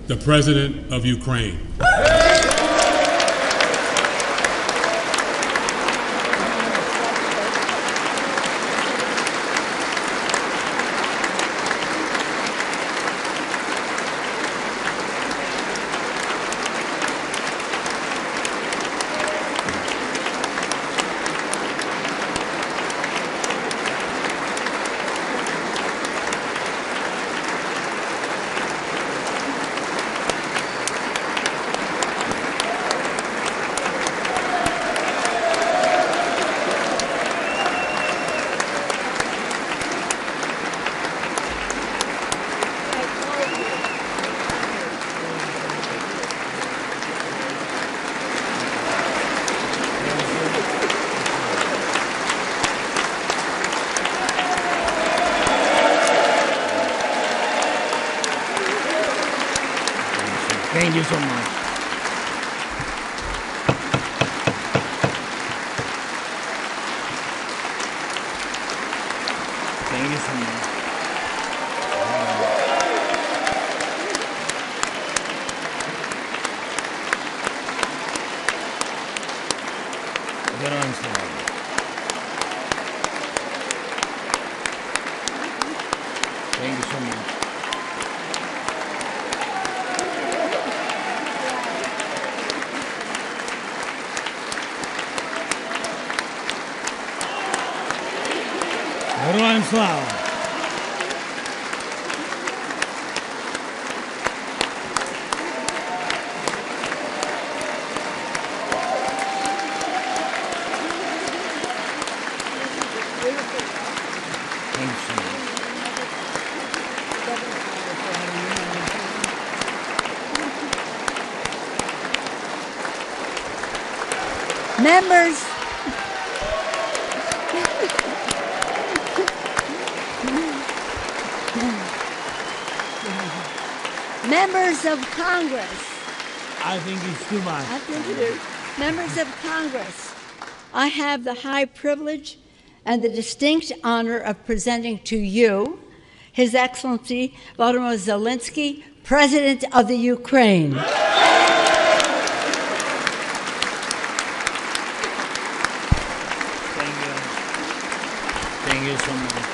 the President of Ukraine. Thank you so much. Thank you so much. Героям слава. Thank you so much. Героям слава! Members, members of Congress. I think it's too much. I think it is. Members of Congress, I have the high privilege and the distinct honor of presenting to you His Excellency Volodymyr Zelensky, President of the Ukraine. Thank you. Thank you so much.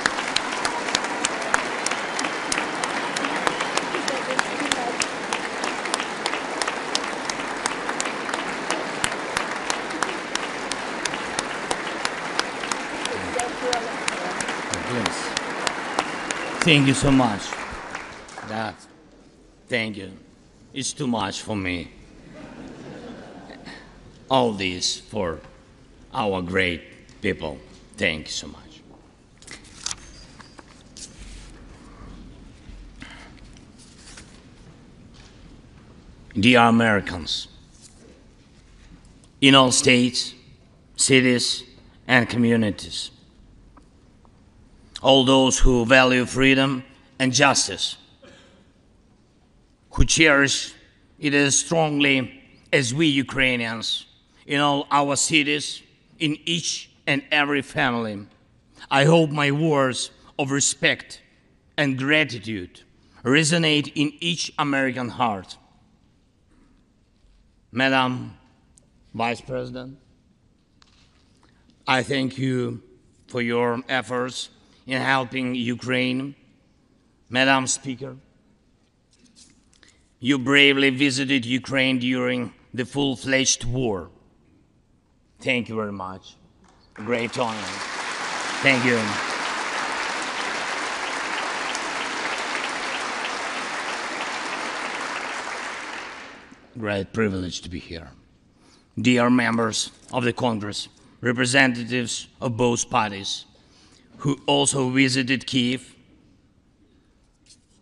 Thank you so much. Thank you. It's too much for me. All this for our great people. Thank you so much. Dear Americans, in all states, cities, and communities, all those who value freedom and justice, who cherish it as strongly as we Ukrainians, in all our cities, in each and every family, I hope my words of respect and gratitude resonate in each American heart. Madam Vice President, I thank you for your efforts in helping Ukraine. Madam Speaker, you bravely visited Ukraine during the full-fledged war. Thank you very much. Great honor. Thank you. Great privilege to be here. Dear members of the Congress, representatives of both parties, who also visited Kyiv,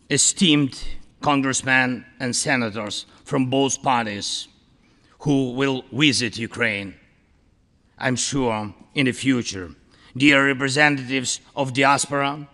esteemed congressmen and senators from both parties who will visit Ukraine, I'm sure, in the future. Dear representatives of diaspora,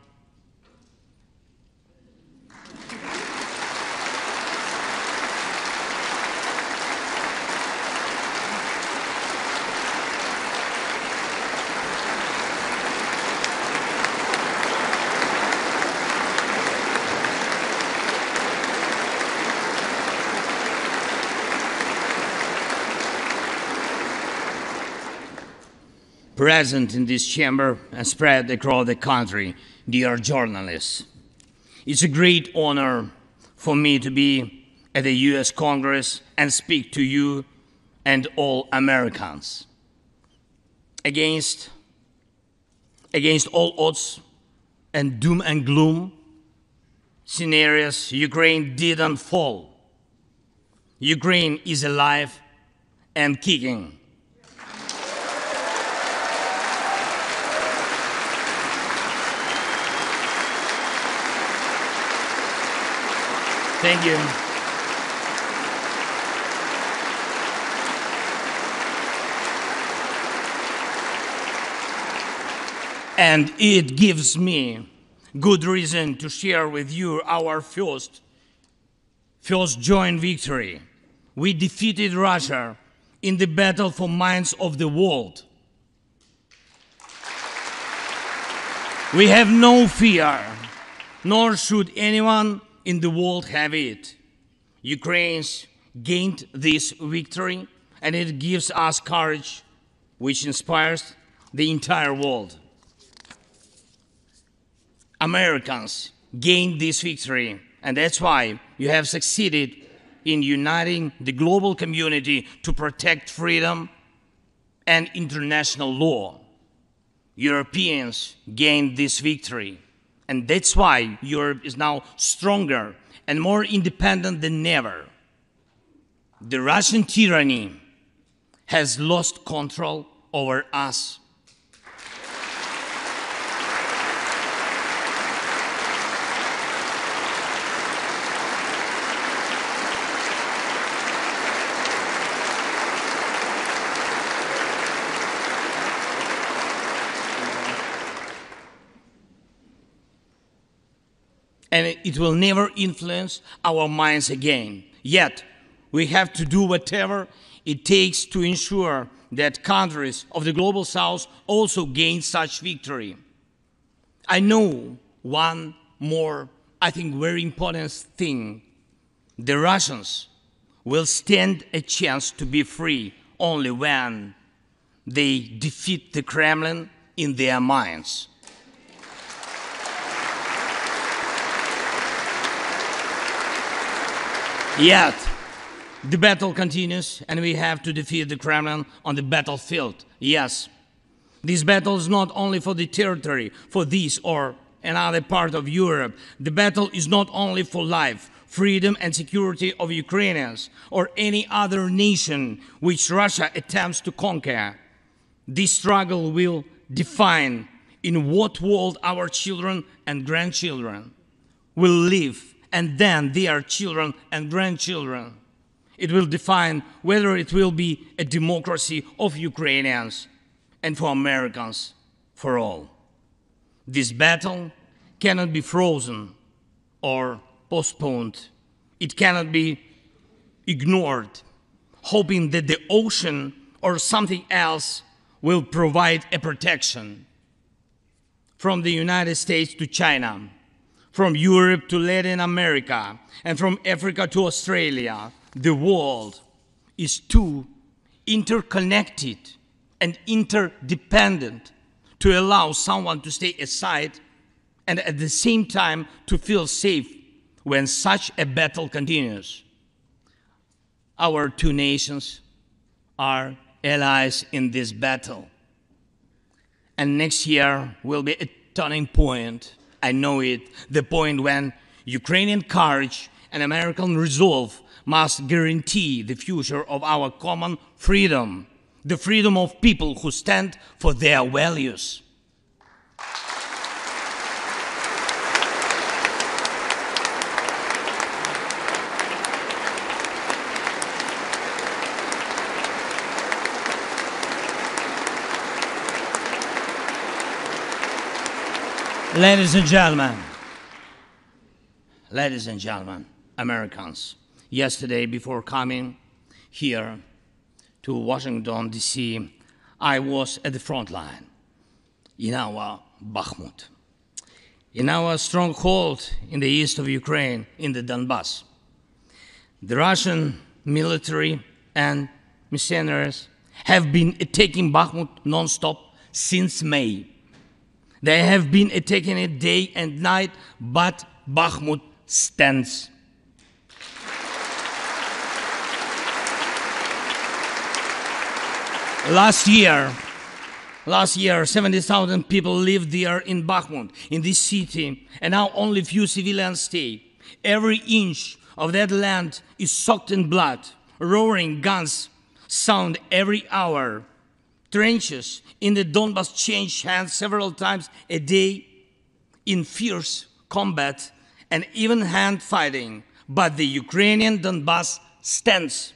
present in this chamber and spread across the country, dear journalists. It's a great honor for me to be at the US Congress and speak to you and all Americans. Against all odds and doom and gloom scenarios, Ukraine didn't fall. Ukraine is alive and kicking. Thank you. And it gives me good reason to share with you our first joint victory. We defeated Russia in the battle for minds of the world. We have no fear, nor should anyone in the world have it. Ukrainians gained this victory, and it gives us courage, which inspires the entire world. Americans gained this victory, and that's why you have succeeded in uniting the global community to protect freedom and international law. Europeans gained this victory, and that's why Europe is now stronger and more independent than ever. The Russian tyranny has lost control over us. And it will never influence our minds again. Yet, we have to do whatever it takes to ensure that countries of the global south also gain such victory. I know one more, I think, very important thing. The Russians will stand a chance to be free only when they defeat the Kremlin in their minds. Yet, the battle continues, and we have to defeat the Kremlin on the battlefield. Yes, this battle is not only for the territory, for this or another part of Europe. The battle is not only for life, freedom, and security of Ukrainians or any other nation which Russia attempts to conquer. This struggle will define in what world our children and grandchildren will live, and then their children and grandchildren. It will define whether it will be a democracy of Ukrainians and for Americans for all. This battle cannot be frozen or postponed. It cannot be ignored, hoping that the ocean or something else will provide a protection. From the United States to China, from Europe to Latin America, and from Africa to Australia, the world is too interconnected and interdependent to allow someone to stay aside and at the same time to feel safe when such a battle continues. Our two nations are allies in this battle. And next year will be a turning point. I know it, the point when Ukrainian courage and American resolve must guarantee the future of our common freedom, the freedom of people who stand for their values. Ladies and gentlemen, Americans, yesterday before coming here to Washington, D.C., I was at the front line in our Bakhmut, in our stronghold in the east of Ukraine, in the Donbass. The Russian military and mercenaries have been attacking Bakhmut non-stop since May. They have been attacking it day and night, but Bakhmut stands. Last year, 70,000 people lived there in Bakhmut, in this city, and now only few civilians stay. Every inch of that land is soaked in blood. Roaring guns sound every hour. Trenches in the Donbas change hands several times a day in fierce combat and even hand fighting. But the Ukrainian Donbas stands.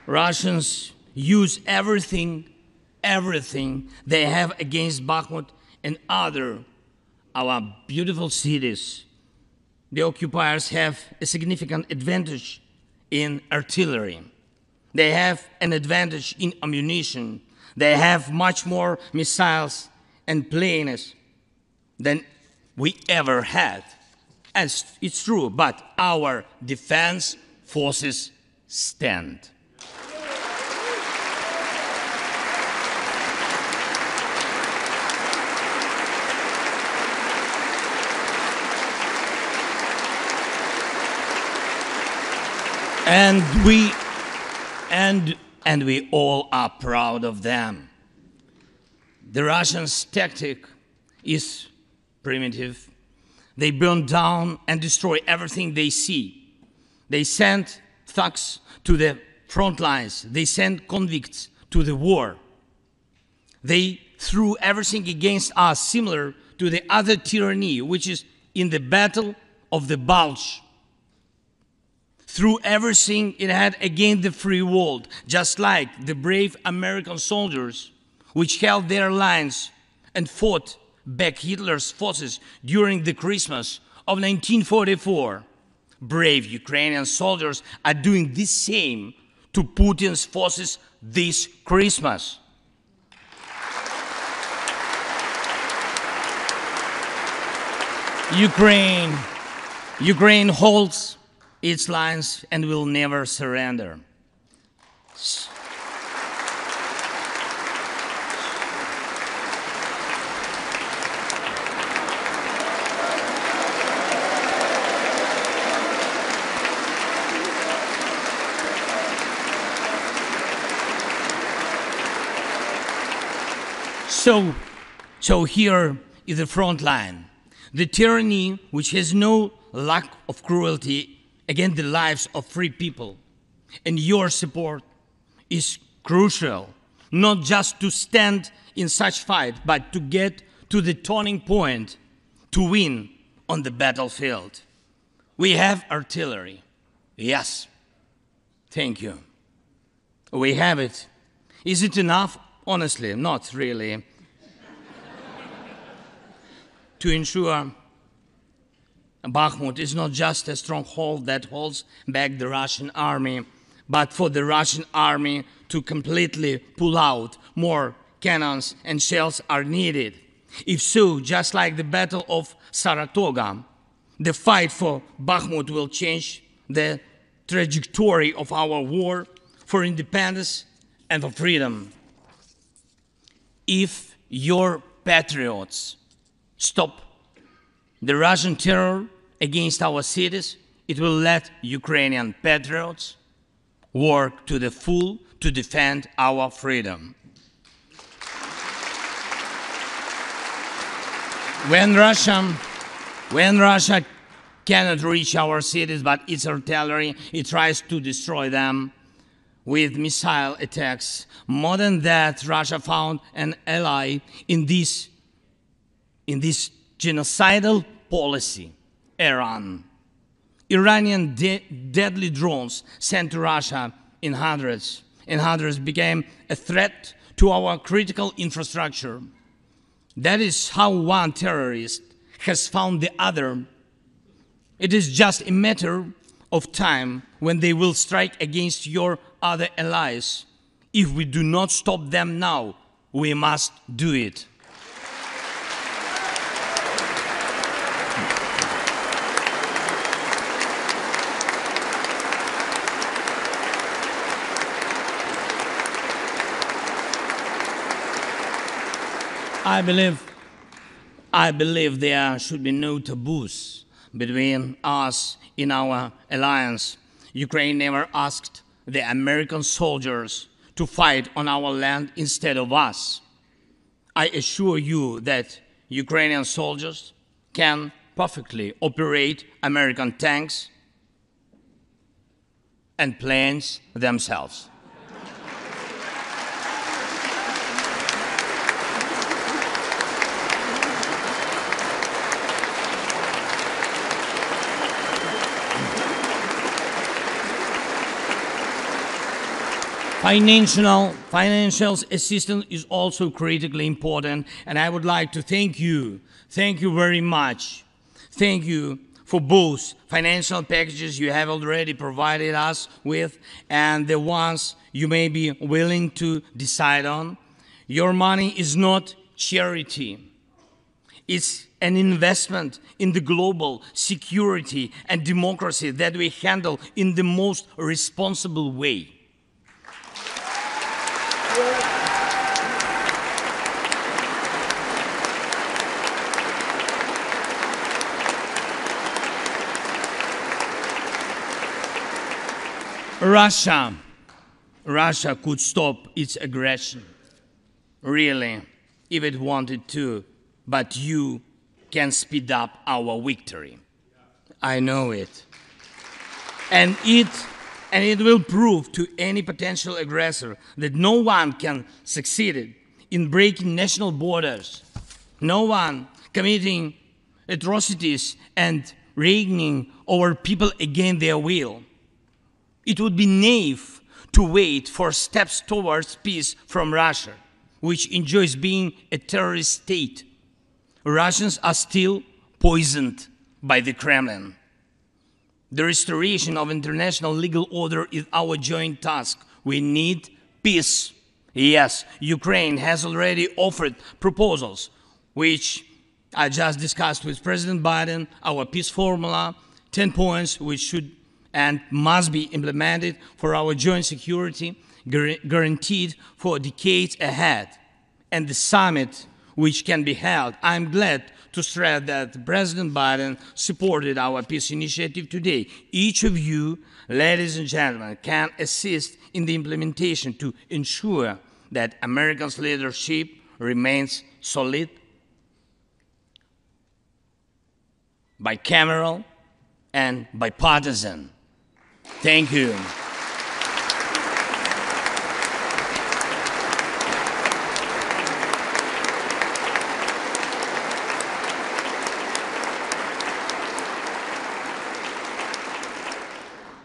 Russians use everything they have against Bakhmut and our beautiful cities. The occupiers have a significant advantage in artillery. They have an advantage in ammunition. They have much more missiles and planes than we ever had. And it's true, but our defense forces stand. And we all are proud of them. The Russians' tactic is primitive. They burn down and destroy everything they see. They send thugs to the front lines. They send convicts to the war. They threw everything against us, similar to the other tyranny, which is in the Battle of the Bulge. Threw everything it had against the free world, just like the brave American soldiers, which held their lines and fought back Hitler's forces during the Christmas of 1944. Brave Ukrainian soldiers are doing the same to Putin's forces this Christmas. Ukraine holds its lines and will never surrender. So here is the front line. The tyranny which has no lack of cruelty against the lives of free people. And your support is crucial, not just to stand in such fight, but to get to the turning point to win on the battlefield. We have artillery. Yes. Thank you. We have it. Is it enough? Honestly, not really. To ensure Bakhmut is not just a stronghold that holds back the Russian army, but for the Russian army to completely pull out, more cannons and shells are needed. If so, just like the Battle of Saratoga, the fight for Bakhmut will change the trajectory of our war for independence and for freedom. If your patriots stop the Russian terror against our cities, it will let Ukrainian patriots work to the full to defend our freedom. When Russia cannot reach our cities, but its artillery, it tries to destroy them with missile attacks. More than that, Russia found an ally in this genocidal policy, Iran. Iranian deadly drones sent to Russia in hundreds became a threat to our critical infrastructure. That is how one terrorist has found the other. It is just a matter of time when they will strike against your other allies If we do not stop them now, we must do it. I believe there should be no taboos between us in our alliance. Ukraine never asked the American soldiers to fight on our land instead of us. I assure you that Ukrainian soldiers can perfectly operate American tanks and planes themselves. Financial assistance is also critically important, and I would like to thank you very much. Thank you for both financial packages you have already provided us with and the ones you may be willing to decide on. Your money is not charity. It's an investment in the global security and democracy that we handle in the most responsible way. Russia could stop its aggression, really, if it wanted to, but you can speed up our victory. I know it. And it will prove to any potential aggressor that no one can succeed in breaking national borders, no one committing atrocities and reigning over people against their will. It would be naive to wait for steps towards peace from Russia, which enjoys being a terrorist state. Russians are still poisoned by the Kremlin. The restoration of international legal order is our joint task. We need peace. Yes, Ukraine has already offered proposals, which I just discussed with President Biden, our peace formula, 10 points which should and must be implemented for our joint security, guaranteed for decades ahead. And the summit which can be held. I'm glad to stress that President Biden supported our peace initiative today. Each of you, ladies and gentlemen, can assist in the implementation to ensure that America's leadership remains solid, bicameral, and bipartisan. Thank you.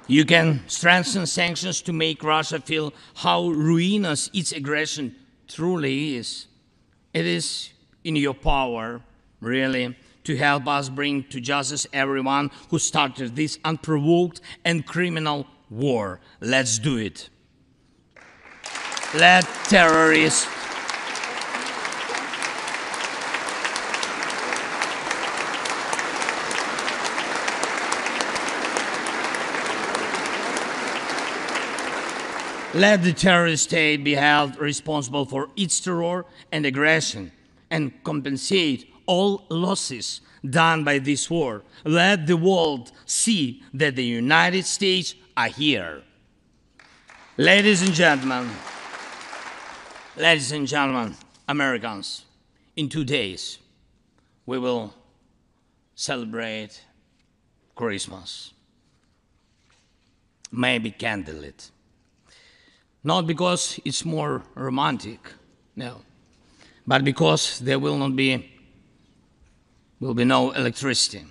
You can strengthen sanctions to make Russia feel how ruinous its aggression truly is. It is in your power, really, to help us bring to justice everyone who started this unprovoked and criminal war. Let's do it. Let terrorists Let the terrorist state be held responsible for its terror and aggression and compensate all losses done by this war. Let the world see that the United States are here. Ladies and gentlemen, Americans, in 2 days, we will celebrate Christmas. Maybe candlelit. Not because it's more romantic, no, but because there will be no electricity.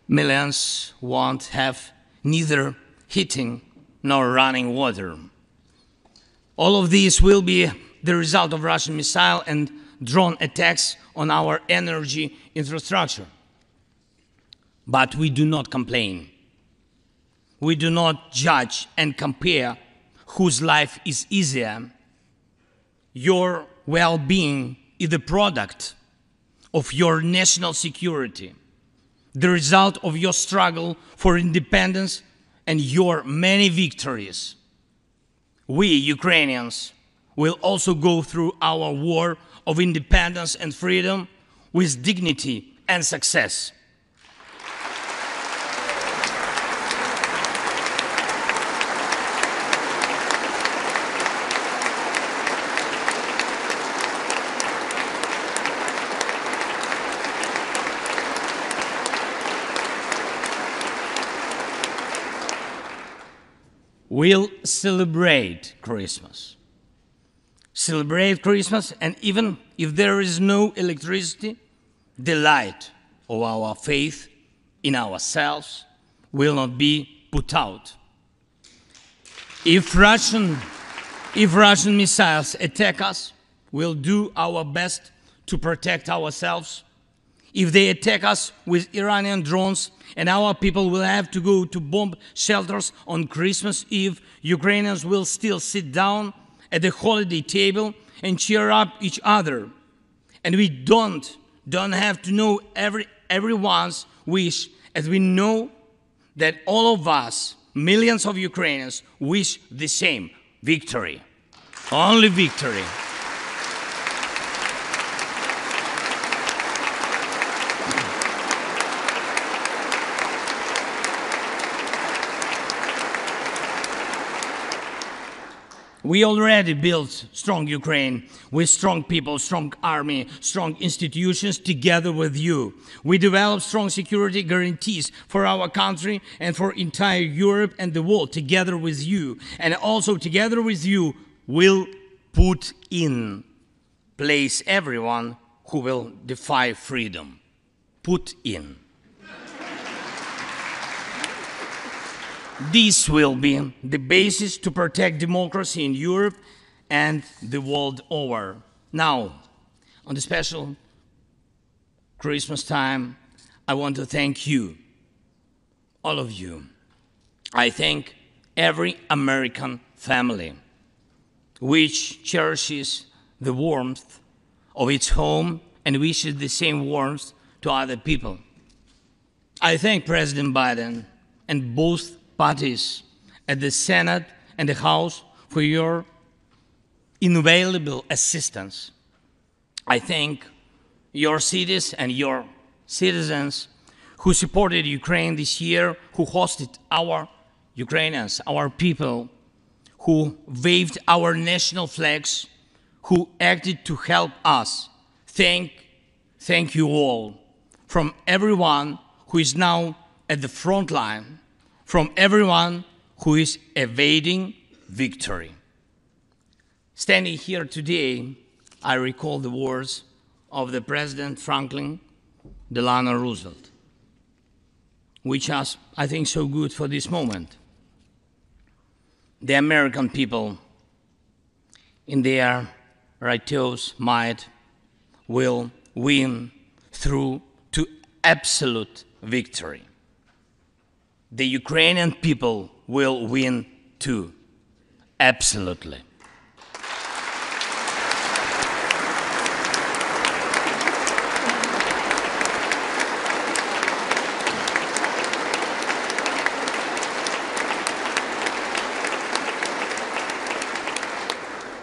Millions won't have neither heating nor running water. All of these will be the result of Russian missile and drone attacks on our energy infrastructure. But we do not complain. We do not judge and compare whose life is easier. Your well-being is the product of your national security, the result of your struggle for independence and your many victories. We, Ukrainians, will also go through our war of independence and freedom with dignity and success. We'll celebrate Christmas. Celebrate Christmas, and even if there is no electricity, the light of our faith in ourselves will not be put out. If Russian missiles attack us, we'll do our best to protect ourselves. If they attack us with Iranian drones and our people will have to go to bomb shelters on Christmas Eve, Ukrainians will still sit down at the holiday table and cheer up each other. And we don't have to know everyone's wish, as we know that all of us, millions of Ukrainians, wish the same: victory. Only victory. We already built strong Ukraine with strong people, strong army, strong institutions together with you. We developed strong security guarantees for our country and for entire Europe and the world together with you. And also together with you, we'll put in place everyone who will defy freedom. Put in. This will be the basis to protect democracy in Europe and the world over. Now, on the special Christmas time, I want to thank you, all of you. I thank every American family which cherishes the warmth of its home and wishes the same warmth to other people. I thank President Biden and both parties at the Senate and the House for your invaluable assistance. I thank your cities and your citizens who supported Ukraine this year, who hosted our Ukrainians, our people, who waved our national flags, who acted to help us. Thank you all, from everyone who is now at the front line, from everyone who is evading victory. Standing here today, I recall the words of the President Franklin Delano Roosevelt, which are, I think, so good for this moment. The American people, in their righteous might, will win through to absolute victory. The Ukrainian people will win too, absolutely.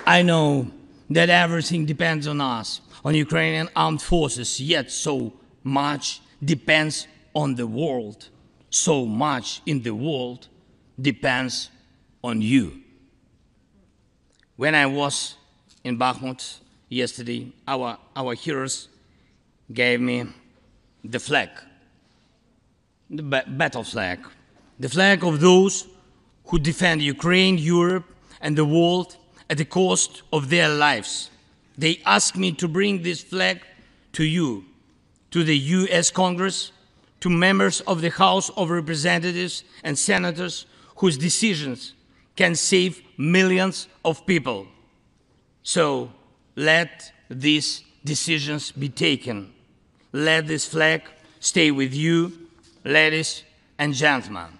I know that everything depends on us, on Ukrainian armed forces, yet so much depends on the world. So much in the world depends on you. When I was in Bakhmut yesterday, our heroes gave me the flag, the battle flag, the flag of those who defend Ukraine, Europe, and the world at the cost of their lives. They asked me to bring this flag to you, to the US Congress, to members of the House of Representatives and senators whose decisions can save millions of people. So let these decisions be taken. Let this flag stay with you, ladies and gentlemen.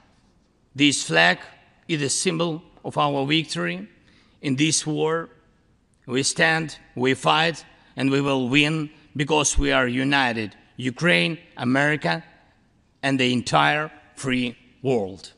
This flag is a symbol of our victory in this war. We stand, we fight, and we will win because we are united, Ukraine, America, and the entire free world.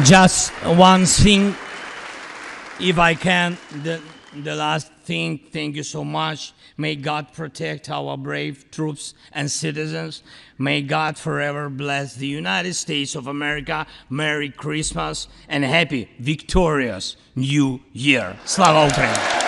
Just one thing, if I can, the last thing, thank you so much. May God protect our brave troops and citizens. May God forever bless the United States of America. Merry Christmas and happy, victorious New Year. Slava Ukraini!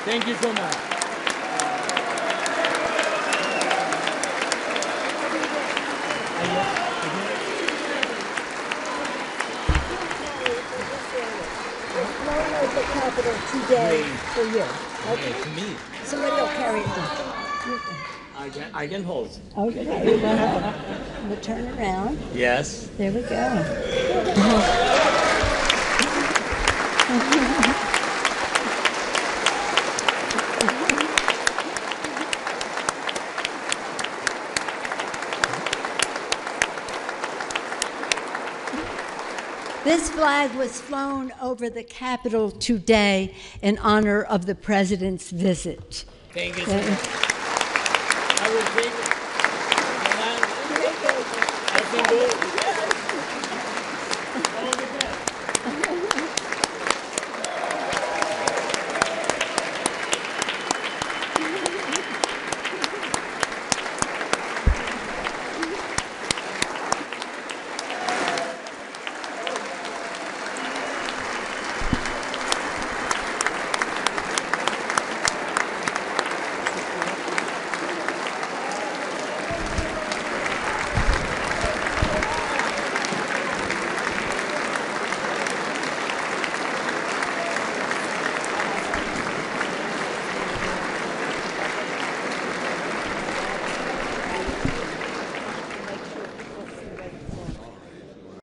Thank you so much. The Capitol today for you. Okay. To me. Somebody will carry it. I can hold. Okay. We'll turn around. Yes. There we go. This flag was flown over the Capitol today in honor of the President's visit. Thank you so much.